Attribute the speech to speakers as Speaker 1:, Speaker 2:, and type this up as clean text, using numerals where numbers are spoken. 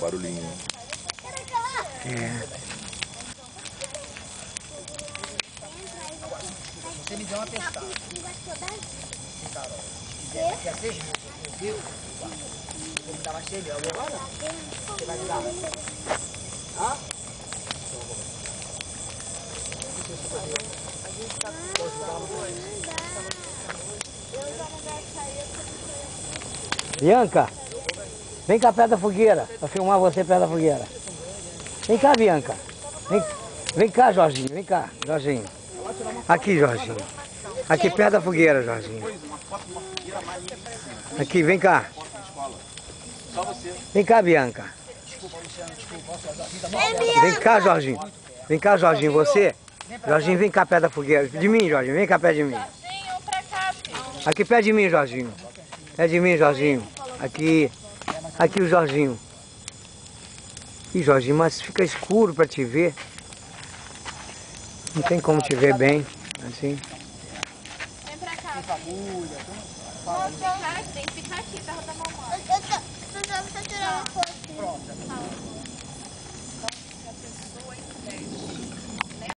Speaker 1: barulhinho.
Speaker 2: É.
Speaker 3: Você me deu uma testada. Carol. Quer ser viu? Vou me dar mais cheio, eu vou agora? Você vai me dar? Hã?
Speaker 2: Bianca, vem cá perto da fogueira, pra filmar você perto da fogueira. Vem cá, Bianca. Vem cá, Jorginho, vem cá, Jorginho. Aqui, Jorginho. Aqui perto da fogueira, Jorginho. Aqui, vem cá. Vem cá, Bianca. Vem cá, Jorginho. Vem cá, Jorginho, você. Jorginho, vem cá perto da fogueira. De mim, Jorginho, vem cá perto de mim. Aqui perto de mim, Jorginho. Perto de mim, Jorginho. Aqui. Aqui o Jorginho. Ih, Jorginho, mas fica escuro pra te ver. Não tem como te ver bem, assim.
Speaker 4: Vem pra cá. Tem que ficar aqui perto da mamãe.
Speaker 5: Eu tô tirando foto.